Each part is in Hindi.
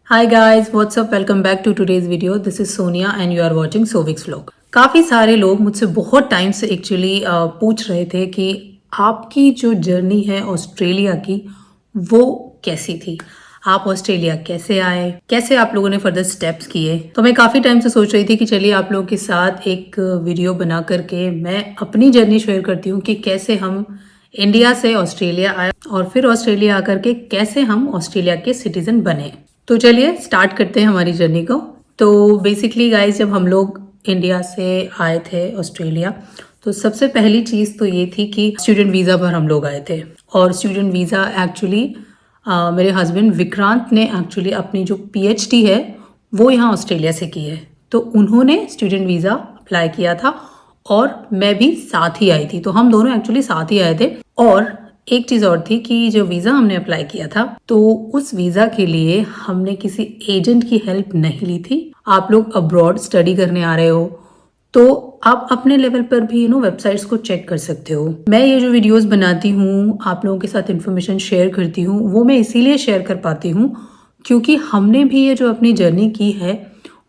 Hi guys, what's up? Welcome back to today's video. This is Sonia and you are watching Sovix vlog. काफ़ी सारे लोग मुझसे बहुत टाइम से एक्चुअली पूछ रहे थे कि आपकी जो जर्नी है ऑस्ट्रेलिया की वो कैसी थी, आप ऑस्ट्रेलिया कैसे आए, कैसे आप लोगों ने फर्दर स्टेप्स किए। तो मैं काफ़ी टाइम से सोच रही थी कि चलिए आप लोगों के साथ एक वीडियो बना करके मैं अपनी जर्नी शेयर करती हूँ कि कैसे हम इंडिया से ऑस्ट्रेलिया आए और फिर ऑस्ट्रेलिया आकर के कैसे हम ऑस्ट्रेलिया के सिटीजन बने। तो चलिए स्टार्ट करते हैं हमारी जर्नी को। तो बेसिकली गाइस, जब हम लोग इंडिया से आए थे ऑस्ट्रेलिया तो सबसे पहली चीज़ तो ये थी कि स्टूडेंट वीज़ा पर हम लोग आए थे। और स्टूडेंट वीज़ा एक्चुअली मेरे हस्बैंड विक्रांत ने एक्चुअली अपनी जो पीएचडी है वो यहाँ ऑस्ट्रेलिया से की है, तो उन्होंने स्टूडेंट वीज़ा अप्लाई किया था और मैं भी साथ ही आई थी। तो हम दोनों एक्चुअली साथ ही आए थे। और एक चीज़ और थी कि जो वीज़ा हमने अप्लाई किया था तो उस वीज़ा के लिए हमने किसी एजेंट की हेल्प नहीं ली थी। आप लोग अब्रॉड स्टडी करने आ रहे हो तो आप अपने लेवल पर भी वेबसाइट्स को चेक कर सकते हो। मैं ये जो वीडियोस बनाती हूँ, आप लोगों के साथ इन्फॉर्मेशन शेयर करती हूँ, वो मैं इसीलिए शेयर कर पाती हूँ क्योंकि हमने भी ये जो अपनी जर्नी की है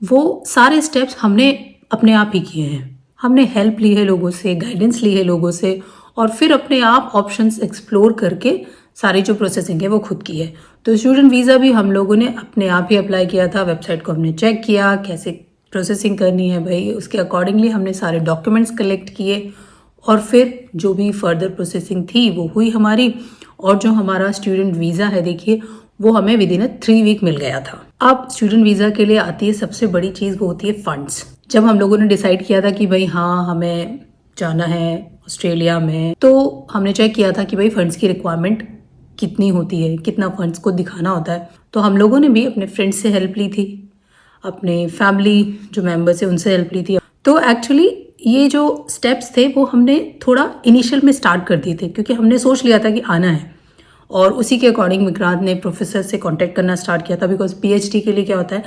वो सारे स्टेप्स हमने अपने आप ही किए हैं। हमने हेल्प ली है लोगों से, गाइडेंस ली है लोगों से और फिर अपने आप ऑप्शंस एक्सप्लोर करके सारी जो प्रोसेसिंग है वो खुद की है। तो स्टूडेंट वीज़ा भी हम लोगों ने अपने आप ही अप्लाई किया था। वेबसाइट को हमने चेक किया कैसे प्रोसेसिंग करनी है भाई, उसके अकॉर्डिंगली हमने सारे डॉक्यूमेंट्स कलेक्ट किए और फिर जो भी फर्दर प्रोसेसिंग थी वो हुई हमारी। और जो हमारा स्टूडेंट वीज़ा है देखिए वो हमें विद इन 3 वीक मिल गया था। अब स्टूडेंट वीज़ा के लिए आती है सबसे बड़ी चीज़, वो होती है फंड्स। जब हम लोगों ने डिसाइड किया था कि भाई हाँ हमें जाना है ऑस्ट्रेलिया में, तो हमने चेक किया था कि भाई फंड्स की रिक्वायरमेंट कितनी होती है, कितना फंड्स को दिखाना होता है। तो हम लोगों ने भी अपने फ्रेंड्स से हेल्प ली थी, अपने फैमिली जो मेंबर्स है उनसे हेल्प ली थी। तो एक्चुअली ये जो स्टेप्स थे वो हमने थोड़ा इनिशियल में स्टार्ट कर दिए थे क्योंकि हमने सोच लिया था कि आना है। और उसी के अकॉर्डिंग विक्रांत ने प्रोफेसर से कांटेक्ट करना स्टार्ट किया था। बिकॉज पीएचडी के लिए क्या होता है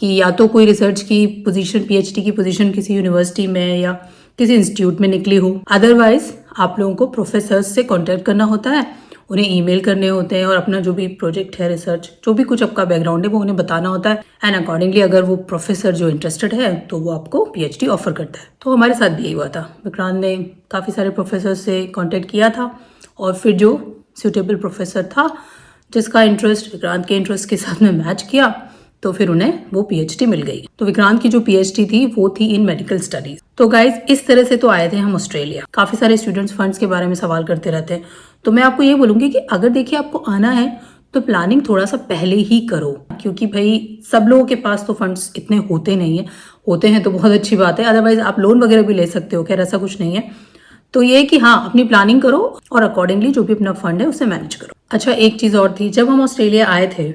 कि या तो कोई रिसर्च की पोजीशन, पीएचडी की पोजीशन किसी यूनिवर्सिटी में या किसी इंस्टीट्यूट में निकली हो, अदरवाइज आप लोगों को प्रोफेसर्स से कांटेक्ट करना होता है, उन्हें ईमेल करने होते हैं और अपना जो भी प्रोजेक्ट है, रिसर्च, जो भी कुछ आपका बैकग्राउंड है वो उन्हें बताना होता है। एंड अकॉर्डिंगली अगर वो प्रोफेसर जो इंटरेस्टेड है तो वो आपको पीएचडी ऑफर करता है। तो हमारे साथ भी यही हुआ था। विक्रांत ने काफ़ी सारे प्रोफेसर से कॉन्टेक्ट किया था और फिर जो सूटेबल प्रोफेसर था जिसका इंटरेस्ट विक्रांत के इंटरेस्ट के साथ में मैच किया तो फिर उन्हें वो पीएचडी मिल गई। तो विक्रांत की जो पीएचडी थी वो थी इन मेडिकल स्टडीज। तो गाइज इस तरह से तो आए थे हम ऑस्ट्रेलिया। काफी सारे स्टूडेंट्स फंड्स के बारे में सवाल करते रहते हैं, तो मैं आपको ये बोलूंगी कि अगर देखिए आपको आना है तो प्लानिंग थोड़ा सा पहले ही करो क्योंकि भाई सब लोगों के पास तो फंड्स इतने होते नहीं है। होते हैं तो बहुत अच्छी बात है, अदरवाइज आप लोन वगैरह भी ले सकते हो, खैर ऐसा कुछ नहीं है। तो ये कि हाँ अपनी प्लानिंग करो और अकॉर्डिंगली जो भी अपना फंड है उसे मैनेज करो। अच्छा, एक चीज़ और थी, जब हम ऑस्ट्रेलिया आए थे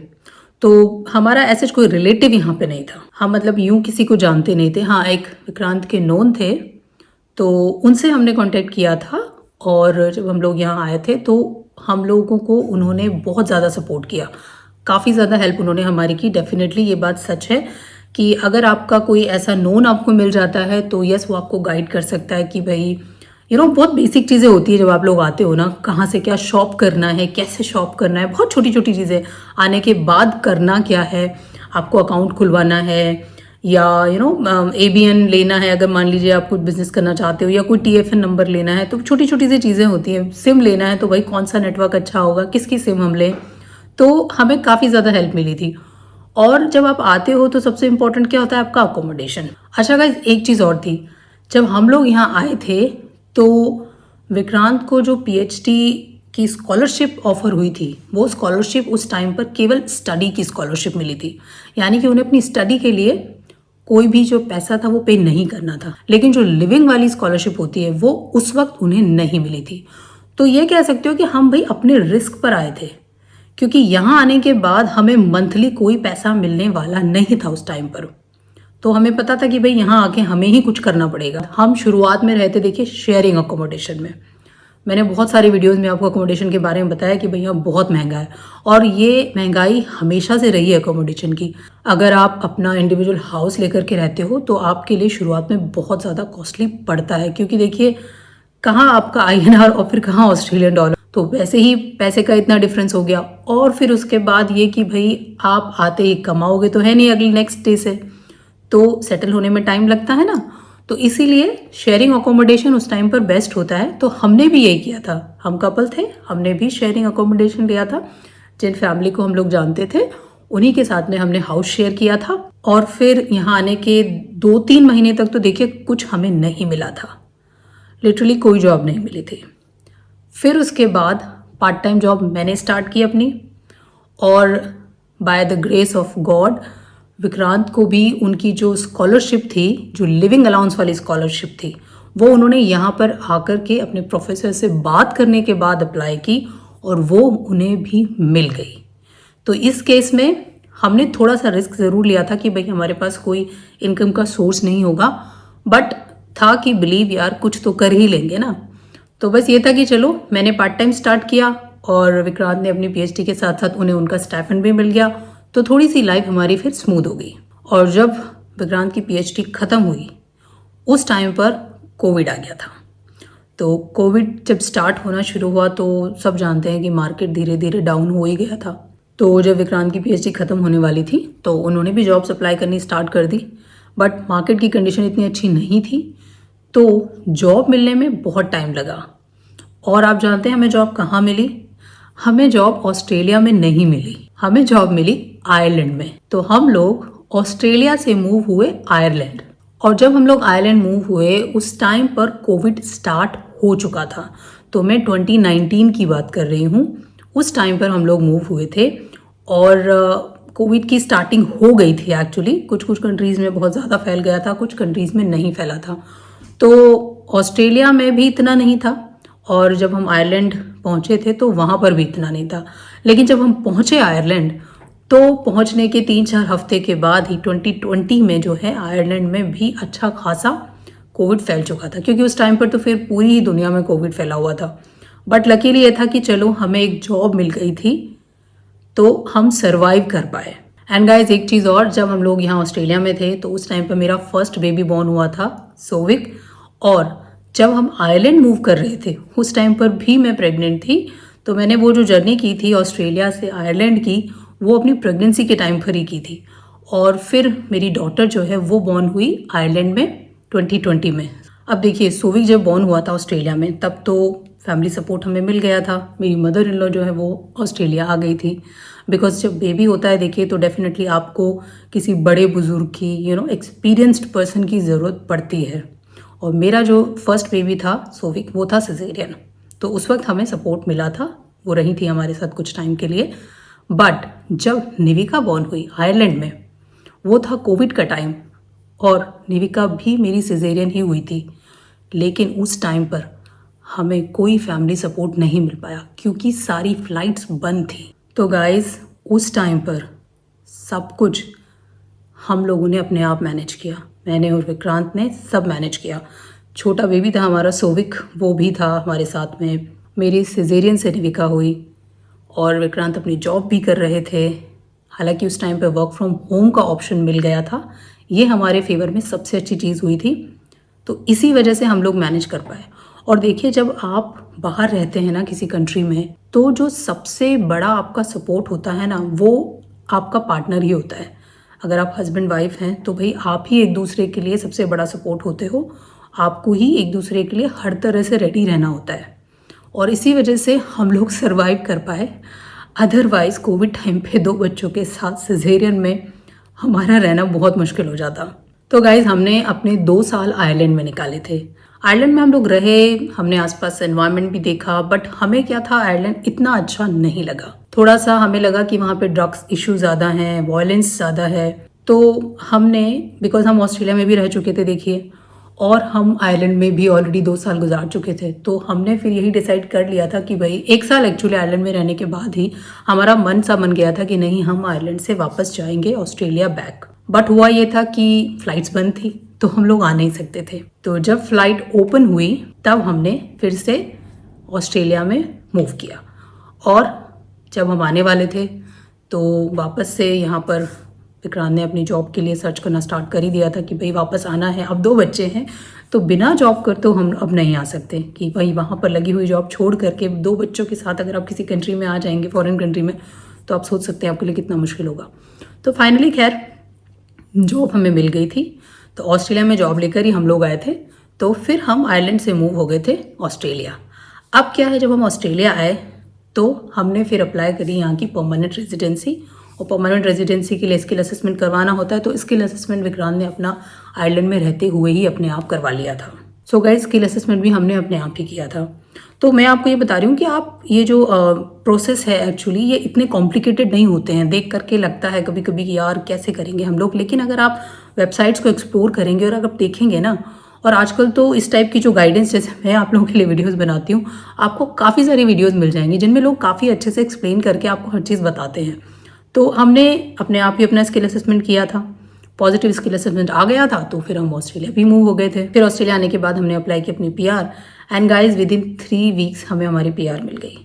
तो हमारा ऐसे कोई रिलेटिव यहाँ पे नहीं था। हम मतलब यूं किसी को जानते नहीं थे। हाँ, एक विक्रांत के नोन थे तो उनसे हमने कांटेक्ट किया था और जब हम लोग यहाँ आए थे तो हम लोगों को उन्होंने बहुत ज़्यादा सपोर्ट किया, काफ़ी ज़्यादा हेल्प उन्होंने हमारी की। डेफिनेटली ये बात सच है कि अगर आपका कोई ऐसा नोन आपको मिल जाता है तो यस वो आपको गाइड कर सकता है कि भाई बहुत बेसिक चीज़ें होती है जब आप लोग आते हो ना, कहाँ से क्या शॉप करना है, कैसे शॉप करना है, बहुत छोटी छोटी चीज़ें। आने के बाद करना क्या है, आपको अकाउंट खुलवाना है या एबीएन लेना है अगर मान लीजिए आप कुछ बिजनेस करना चाहते हो, या कोई टीएफएन नंबर लेना है, तो छोटी छोटी सी चीज़ें होती हैं। सिम लेना है तो भाई कौन सा नेटवर्क अच्छा होगा, किसकी सिम हम लें, तो हमें काफ़ी ज़्यादा हेल्प मिली थी। और जब आप आते हो तो सबसे इम्पोर्टेंट क्या होता है, आपका अकोमोडेशन। अच्छा गाइस, एक चीज़ और थी, जब हम लोग यहाँ आए थे तो विक्रांत को जो पीएचडी की स्कॉलरशिप ऑफर हुई थी वो स्कॉलरशिप उस टाइम पर केवल स्टडी की स्कॉलरशिप मिली थी, यानी कि उन्हें अपनी स्टडी के लिए कोई भी जो पैसा था वो पे नहीं करना था। लेकिन जो लिविंग वाली स्कॉलरशिप होती है वो उस वक्त उन्हें नहीं मिली थी। तो ये कह सकते हो कि हम भाई अपने रिस्क पर आए थे क्योंकि यहाँ आने के बाद हमें मंथली कोई पैसा मिलने वाला नहीं था उस टाइम पर। तो हमें पता था कि भाई यहाँ आके हमें ही कुछ करना पड़ेगा। हम शुरुआत में रहते देखिए शेयरिंग अकोमोडेशन में। मैंने बहुत सारे वीडियोस में आपको अकोमोडेशन के बारे में बताया कि भैया बहुत महंगा है और ये महंगाई हमेशा से रही है अकोमोडेशन की। अगर आप अपना इंडिविजुअल हाउस लेकर के रहते हो तो आपके लिए शुरुआत में बहुत ज़्यादा कॉस्टली पड़ता है क्योंकि देखिए कहाँ आपका INR और फिर कहाँ ऑस्ट्रेलियन डॉलर। तो वैसे ही पैसे का इतना डिफरेंस हो गया। और फिर उसके बाद ये कि भाई आप आते ही कमाओगे तो है नहीं अगले नेक्स्ट डे से, तो सेटल होने में टाइम लगता है ना। तो इसीलिए शेयरिंग अकोमोडेशन उस टाइम पर बेस्ट होता है। तो हमने भी यही किया था, हम कपल थे, हमने भी शेयरिंग अकोमोडेशन लिया था। जिन फैमिली को हम लोग जानते थे उन्हीं के साथ में हमने हाउस शेयर किया था। और फिर यहाँ आने के 2-3 महीने तक तो देखिए कुछ हमें नहीं मिला था, लिटरली कोई जॉब नहीं मिली थी। फिर उसके बाद पार्ट टाइम जॉब मैंने स्टार्ट की अपनी, और by the grace of God Vikrant को भी उनकी जो स्कॉलरशिप थी, जो लिविंग अलाउंस वाली स्कॉलरशिप थी, वो उन्होंने यहाँ पर आकर के अपने प्रोफेसर से बात करने के बाद अप्लाई की और वो उन्हें भी मिल गई। तो इस केस में हमने थोड़ा सा रिस्क ज़रूर लिया था कि भाई हमारे पास कोई इनकम का सोर्स नहीं होगा, बट था कि बिलीव यार कुछ तो कर ही लेंगे ना। तो बस ये था कि चलो मैंने पार्ट टाइम स्टार्ट किया और विक्रांत ने अपनी पीएचडी के साथ साथ उन्हें उनका स्टाइपेंड भी मिल गया। तो थोड़ी सी लाइफ हमारी फिर स्मूथ हो गई। और जब विक्रांत की पीएचडी ख़त्म हुई उस टाइम पर कोविड आ गया था। तो कोविड जब स्टार्ट होना शुरू हुआ तो सब जानते हैं कि मार्केट धीरे धीरे डाउन हो ही गया था। तो जब विक्रांत की पीएचडी ख़त्म होने वाली थी तो उन्होंने भी जॉब अप्लाई करनी स्टार्ट कर दी, बट मार्केट की कंडीशन इतनी अच्छी नहीं थी, तो जॉब मिलने में बहुत टाइम लगा। और आप जानते हैं हमें जॉब कहाँ मिली? हमें जॉब ऑस्ट्रेलिया में नहीं मिली, हमें जॉब मिली आयरलैंड में। तो हम लोग ऑस्ट्रेलिया से मूव हुए आयरलैंड, और जब हम लोग आयरलैंड मूव हुए उस टाइम पर कोविड स्टार्ट हो चुका था। तो मैं 2019 की बात कर रही हूँ, उस टाइम पर हम लोग मूव हुए थे और कोविड की स्टार्टिंग हो गई थी एक्चुअली। कुछ कुछ कंट्रीज़ में बहुत ज़्यादा फैल गया था, कुछ कंट्रीज़ में नहीं फैला था। तो ऑस्ट्रेलिया में भी इतना नहीं था, और जब हम आयरलैंड पहुँचे थे तो वहाँ पर भी इतना नहीं था। लेकिन जब हम पहुँचे आयरलैंड तो पहुँचने के 3-4 हफ्ते के बाद ही 2020 में जो है आयरलैंड में भी अच्छा खासा कोविड फैल चुका था, क्योंकि उस टाइम पर तो फिर पूरी ही दुनिया में कोविड फैला हुआ था। बट लकीली ये था कि चलो हमें एक जॉब मिल गई थी तो हम सरवाइव कर पाए। एंड गाइज एक चीज़ और, जब हम लोग यहाँ ऑस्ट्रेलिया में थे तो उस टाइम पर मेरा फर्स्ट बेबी बॉर्न हुआ था, सोविक। और जब हम आयरलैंड मूव कर रहे थे उस टाइम पर भी मैं प्रेग्नेंट थी। तो मैंने वो जो जर्नी की थी ऑस्ट्रेलिया से आयरलैंड की, वो अपनी प्रेगनेंसी के टाइम पर ही की थी। और फिर मेरी डॉटर जो है वो बॉर्न हुई आयरलैंड में 2020 में। अब देखिए सोविक जब बॉर्न हुआ था ऑस्ट्रेलिया में तब तो फैमिली सपोर्ट हमें मिल गया था। मेरी मदर इन लॉ जो है वो ऑस्ट्रेलिया आ गई थी, बिकॉज जब बेबी होता है देखिए तो डेफिनेटली आपको किसी बड़े बुजुर्ग की एक्सपीरियंस्ड पर्सन की ज़रूरत पड़ती है। और मेरा जो फर्स्ट बेबी था सोविक वो था सिजेरियन, तो उस वक्त हमें सपोर्ट मिला था, वो रही थी हमारे साथ कुछ टाइम के लिए। बट जब निविका बॉर्न हुई आयरलैंड में, वो था कोविड का टाइम, और निविका भी मेरी सिजेरियन ही हुई थी। लेकिन उस टाइम पर हमें कोई फैमिली सपोर्ट नहीं मिल पाया क्योंकि सारी फ्लाइट्स बंद थी। तो गाइस उस टाइम पर सब कुछ हम लोगों ने अपने आप मैनेज किया, मैंने और विक्रांत ने सब मैनेज किया। छोटा बेबी था हमारा सोविक, वो भी था हमारे साथ में। मेरी सिजेरियन से निविका हुई और विक्रांत अपनी जॉब भी कर रहे थे। हालांकि उस टाइम पे वर्क फ्रॉम होम का ऑप्शन मिल गया था, ये हमारे फेवर में सबसे अच्छी चीज़ हुई थी। तो इसी वजह से हम लोग मैनेज कर पाए। और देखिए जब आप बाहर रहते हैं ना किसी कंट्री में, तो जो सबसे बड़ा आपका सपोर्ट होता है ना वो आपका पार्टनर ही होता है। अगर आप हस्बैंड वाइफ हैं तो भाई आप ही एक दूसरे के लिए सबसे बड़ा सपोर्ट होते हो, आपको ही एक दूसरे के लिए हर तरह से रेडी रहना होता है। और इसी वजह से हम लोग सरवाइव कर पाए। अदरवाइज़ कोविड टाइम पे 2 बच्चों के साथ सिजेरियन में हमारा रहना बहुत मुश्किल हो जाता। तो गाइज हमने अपने 2 साल आयरलैंड में निकाले थे। आयरलैंड में हम लोग रहे, हमने आसपास एनवायरनमेंट भी देखा, बट हमें क्या था आयरलैंड इतना अच्छा नहीं लगा। थोड़ा सा हमें लगा कि वहाँ पे ड्रग्स इशू ज़्यादा हैं, वायलेंस ज़्यादा है। तो हमने, बिकॉज हम ऑस्ट्रेलिया में भी रह चुके थे देखिए, और हम आयरलैंड में भी ऑलरेडी 2 साल गुजार चुके थे, तो हमने फिर यही डिसाइड कर लिया था कि भाई 1 साल एक्चुअली आयरलैंड में रहने के बाद ही हमारा मन गया था कि नहीं हम आयरलैंड से वापस जाएंगे ऑस्ट्रेलिया बैक। बट हुआ ये था कि फ्लाइट्स बंद थी तो हम लोग आ नहीं सकते थे। तो जब फ्लाइट ओपन हुई तब हमने फिर से ऑस्ट्रेलिया में मूव किया। और जब हम आने वाले थे तो वापस से यहाँ पर विक्रांत ने अपनी जॉब के लिए सर्च करना स्टार्ट कर ही दिया था कि भाई वापस आना है। अब 2 बच्चे हैं तो बिना जॉब कर तो हम अब नहीं आ सकते कि भाई वहाँ पर लगी हुई जॉब छोड़ करके 2 बच्चों के साथ अगर आप किसी कंट्री में आ जाएंगे, फॉरेन कंट्री में, तो आप सोच सकते हैं आपके लिए कितना मुश्किल होगा। तो फाइनली खैर जॉब हमें मिल गई थी, तो ऑस्ट्रेलिया में जॉब लेकर ही हम लोग आए थे। तो फिर हम आयरलैंड से मूव हो गए थे ऑस्ट्रेलिया। अब क्या है, जब हम ऑस्ट्रेलिया आए तो हमने फिर अप्लाई करी यहाँ की परमानेंट रेजिडेंसी, और परमानेंट रेजिडेंसी के लिए स्किल असेसमेंट करवाना होता है। तो स्किल असेसमेंट विक्रांत ने अपना आयरलैंड में रहते हुए ही अपने आप करवा लिया था। सो गाइस, स्किल असेसमेंट भी हमने अपने आप ही किया था। तो मैं आपको ये बता रही हूँ कि आप ये जो प्रोसेस है एक्चुअली ये इतने कॉम्प्लिकेटेड नहीं होते हैं। देख करके लगता है कभी कभी कि यार कैसे करेंगे हम लोग, लेकिन अगर आप वेबसाइट्स को एक्सप्लोर करेंगे और अगर आप देखेंगे ना, और आजकल तो इस टाइप की जो गाइडेंस जैसे मैं आप लोगों के लिए वीडियोस बनाती हूँ, आपको काफ़ी सारी वीडियोस मिल जाएंगी जिनमें लोग काफ़ी अच्छे से एक्सप्लेन करके आपको हर चीज़ बताते हैं। तो हमने अपने आप ही अपना स्किल असेसमेंट किया था, पॉजिटिव स्किल असेसमेंट आ गया था, तो फिर हम ऑस्ट्रेलिया भी मूव हो गए थे। फिर ऑस्ट्रेलिया आने के बाद हमने अप्लाई की अपनी PR, and guys with in 3 weeks हमें हमारी PR मिल गई।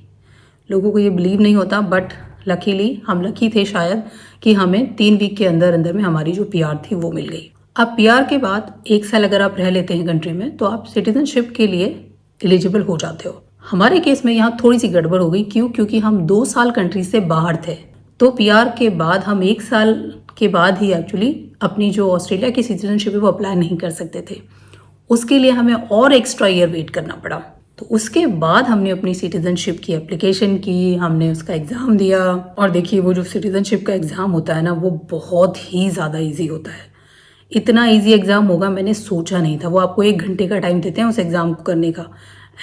लोगों को ये बिलीव नहीं होता, बट लकीली हम लकी थे शायद कि हमें 3 वीक के अंदर अंदर में हमारी जो PR थी वो मिल गई। अब PR के बाद 1 साल अगर आप रह लेते हैं कंट्री में तो आप सिटीजनशिप के लिए एलिजिबल हो जाते हो। हमारे केस में यहाँ थोड़ी सी गड़बड़ हो गई। क्यों? क्योंकि हम 2 साल कंट्री से बाहर थे। तो PR के बाद हम 1 साल के बाद ही एक्चुअली अपनी जो ऑस्ट्रेलिया की सिटीजनशिप है वो अप्लाई नहीं कर सकते थे। उसके लिए हमें और एक्स्ट्रा ईयर वेट करना पड़ा। तो उसके बाद हमने अपनी सिटीजनशिप की एप्लीकेशन की, हमने उसका एग्ज़ाम दिया। और देखिए वो जो सिटीजनशिप का एग्ज़ाम होता है ना, वो बहुत ही ज़्यादा ईजी होता है। इतना ईजी एग्ज़ाम होगा मैंने सोचा नहीं था। वो आपको 1 घंटे का टाइम देते हैं उस एग्ज़ाम को करने का।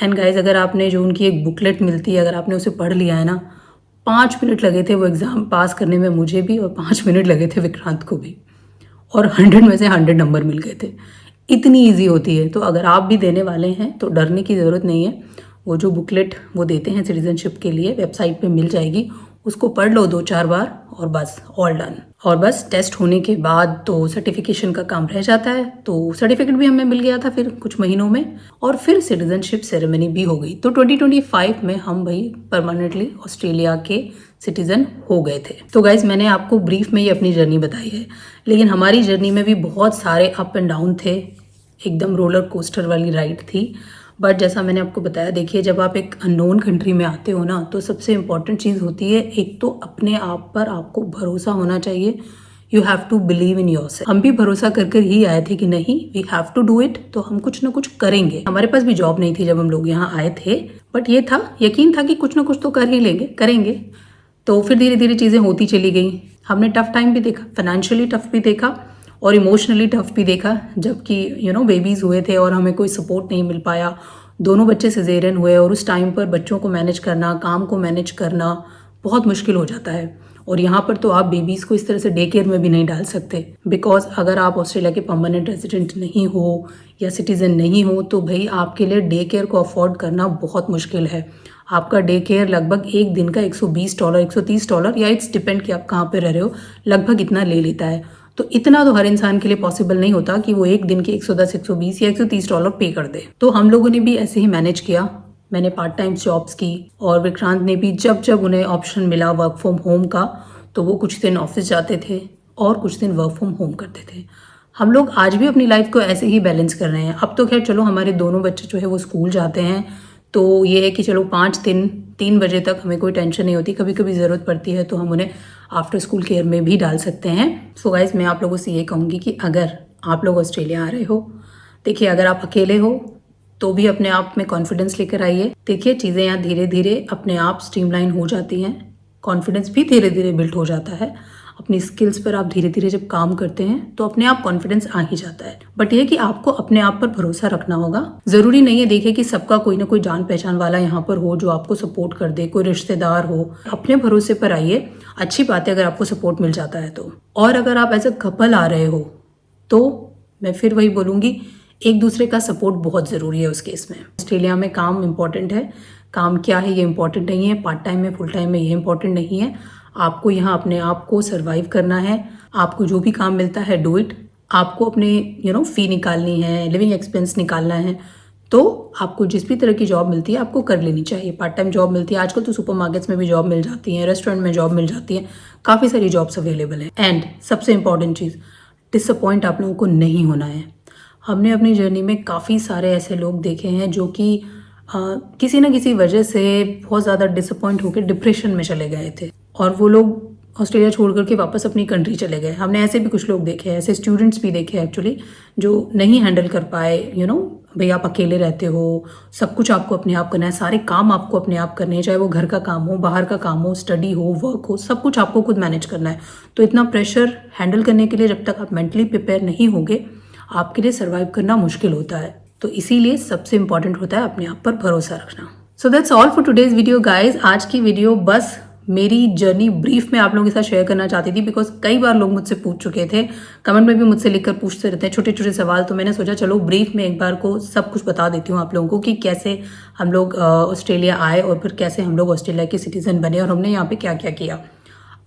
एंड गाइज, अगर आपने जो उनकी एक बुकलेट मिलती है, अगर आपने उसे पढ़ लिया है ना, 5 मिनट लगे थे वो एग्ज़ाम पास करने में मुझे भी, और 5 मिनट लगे थे विक्रांत को भी, और 100 में से 100 नंबर मिल गए थे। इतनी इजी होती है। तो अगर आप भी देने वाले हैं तो डरने की ज़रूरत नहीं है। वो जो बुकलेट वो देते हैं सिटीजनशिप के लिए, वेबसाइट पे मिल जाएगी, उसको पढ़ लो 2-4 बार और बस ऑल डन। और बस टेस्ट होने के बाद तो सर्टिफिकेशन का काम रह जाता है। तो सर्टिफिकेट भी हमें मिल गया था फिर कुछ महीनों में, और फिर सिटीजनशिप सेरेमनी भी हो गई। तो 2025 में हम भाई परमानेंटली ऑस्ट्रेलिया के सिटीजन हो गए थे। तो गाइज, मैंने आपको ब्रीफ में ही अपनी जर्नी बताई है, लेकिन हमारी जर्नी में भी बहुत सारे अप एंड डाउन थे। एकदम रोलर कोस्टर वाली राइड थी। बट जैसा मैंने आपको बताया, देखिए जब आप एक अननोन कंट्री में आते हो ना, तो सबसे इम्पॉर्टेंट चीज़ होती है एक तो अपने आप पर आपको भरोसा होना चाहिए। You have to believe in yourself. हम भी भरोसा कर कर ही आए थे कि नहीं, we have to do it, तो हम कुछ ना कुछ करेंगे। हमारे पास भी जॉब नहीं थी जब हम लोग यहाँ आए थे, बट ये था, यकीन था कि कुछ ना कुछ तो कर ही लेंगे, करेंगे। तो फिर धीरे धीरे चीज़ें होती चली गई। हमने टफ टाइम भी देखा, फाइनेंशियली टफ भी देखा और इमोशनली टफ भी देखा, जबकि बेबीज़ हुए थे और हमें कोई सपोर्ट नहीं मिल पाया। दोनों बच्चे सिजेरियन हुए और उस टाइम पर बच्चों को मैनेज करना, काम को मैनेज करना बहुत मुश्किल हो जाता है। और यहाँ पर तो आप बेबीज़ को इस तरह से डे केयर में भी नहीं डाल सकते, बिकॉज अगर आप ऑस्ट्रेलिया के परमानेंट रेजिडेंट नहीं हो या सिटीज़न नहीं हो तो भाई आपके लिए डे केयर को अफोर्ड करना बहुत मुश्किल है। आपका डे केयर लगभग एक दिन का $120, $130, या इट्स डिपेंड कि आप कहाँ पे रह रहे हो, लगभग इतना ले लेता है। तो इतना तो हर इंसान के लिए पॉसिबल नहीं होता कि वो एक दिन के 110, 120 या $130 पे कर दे। तो हम लोगों ने भी ऐसे ही मैनेज किया। मैंने पार्ट टाइम जॉब्स की, और विक्रांत ने भी जब जब उन्हें ऑप्शन मिला वर्क फ्रॉम होम का, तो वो कुछ दिन ऑफिस जाते थे और कुछ दिन वर्क फ्रॉम होम करते थे। हम लोग आज भी अपनी लाइफ को ऐसे ही बैलेंस कर रहे हैं। अब तो खैर चलो हमारे दोनों बच्चे जो है वो स्कूल जाते हैं, तो ये है कि चलो 5 दिन 3 बजे तक हमें कोई टेंशन नहीं होती। कभी कभी ज़रूरत पड़ती है तो हम उन्हें आफ्टर स्कूल केयर में भी डाल सकते हैं। सो गाइज, मैं आप लोगों से ये कहूँगी कि अगर आप लोग ऑस्ट्रेलिया आ रहे हो, देखिए अगर आप अकेले हो तो भी अपने आप में कॉन्फिडेंस लेकर आइए। देखिए चीज़ें यहाँ धीरे धीरे अपने आप स्ट्रीमलाइन हो जाती हैं, कॉन्फिडेंस भी धीरे धीरे बिल्ड हो जाता है। अपनी स्किल्स पर आप धीरे धीरे जब काम करते हैं तो अपने आप कॉन्फिडेंस आ ही जाता है। बट ये कि आपको अपने आप पर भरोसा रखना होगा। जरूरी नहीं है देखिए कि सबका कोई ना कोई जान पहचान वाला यहाँ पर हो जो आपको सपोर्ट कर दे, कोई रिश्तेदार हो। अपने भरोसे पर आइए। अच्छी बात है अगर आपको सपोर्ट मिल जाता है तो। और अगर आप एज अ कपल आ रहे हो तो मैं फिर वही बोलूँगी, एक दूसरे का सपोर्ट बहुत ज़रूरी है उस केस में। ऑस्ट्रेलिया में काम इम्पॉर्टेंट है। काम क्या है ये इम्पॉर्टेंट नहीं है, पार्ट टाइम में फुल टाइम में ये इम्पॉर्टेंट नहीं है। आपको यहाँ अपने आप को सर्वाइव करना है। आपको जो भी काम मिलता है डू इट। आपको अपने फ़ी निकालनी है, लिविंग एक्सपेंस निकालना है, तो आपको जिस भी तरह की जॉब मिलती है आपको कर लेनी चाहिए। पार्ट टाइम जॉब मिलती है, आजकल तो सुपरमार्केट्स में भी जॉब मिल जाती है, रेस्टोरेंट में जॉब मिल जाती है, काफ़ी सारी जॉब्स अवेलेबल हैं। एंड सबसे इंपॉर्टेंट चीज़, डिसअपॉइंट आप लोगों को नहीं होना है। हमने अपनी जर्नी में काफ़ी सारे ऐसे लोग देखे हैं जो कि किसी ना किसी वजह से बहुत ज़्यादा डिसअपॉइंट होकर डिप्रेशन में चले गए थे और वो लोग ऑस्ट्रेलिया छोड़ करके वापस अपनी कंट्री चले गए। हमने ऐसे भी कुछ लोग देखे हैं, ऐसे स्टूडेंट्स भी देखे हैं एक्चुअली, जो नहीं हैंडल कर पाए। भाई आप अकेले रहते हो, सब कुछ आपको अपने आप करना है, सारे काम आपको अपने आप करने हैं, चाहे वो घर का काम हो, बाहर का काम हो, स्टडी हो, वर्क हो, सब कुछ आपको खुद मैनेज करना है। तो इतना प्रेशर हैंडल करने के लिए जब तक आप मेंटली प्रिपेयर नहीं होगे, आपके लिए सर्वाइव करना मुश्किल होता है। तो इसीलिए सबसे इंपॉर्टेंट होता है अपने आप पर भरोसा रखना। So that's all for today's video guys. आज की वीडियो बस मेरी जर्नी ब्रीफ में आप लोगों के साथ शेयर करना चाहती थी, बिकॉज कई बार लोग मुझसे पूछ चुके थे, कमेंट में भी मुझसे लिखकर पूछते रहते हैं छोटे छोटे सवाल। तो मैंने सोचा चलो ब्रीफ में एक बार को सब कुछ बता देती हूँ आप लोगों को कि कैसे हम लोग ऑस्ट्रेलिया आए और फिर कैसे हम लोग ऑस्ट्रेलिया के सिटीजन बने और हमने यहाँ पे क्या क्या किया।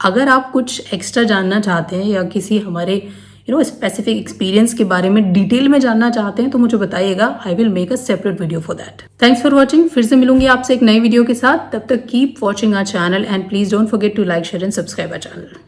अगर आप कुछ एक्स्ट्रा जानना चाहते हैं या किसी हमारे स्पेसिफिक एक्सपीरियंस के बारे में डिटेल में जानना चाहते हैं तो मुझे बताइएगा। I will make a separate video for that. Thanks for watching. फिर से मिलूंगी आपसे एक नई वीडियो के साथ। तब तक keep watching our channel and please don't forget to like, share and subscribe our channel.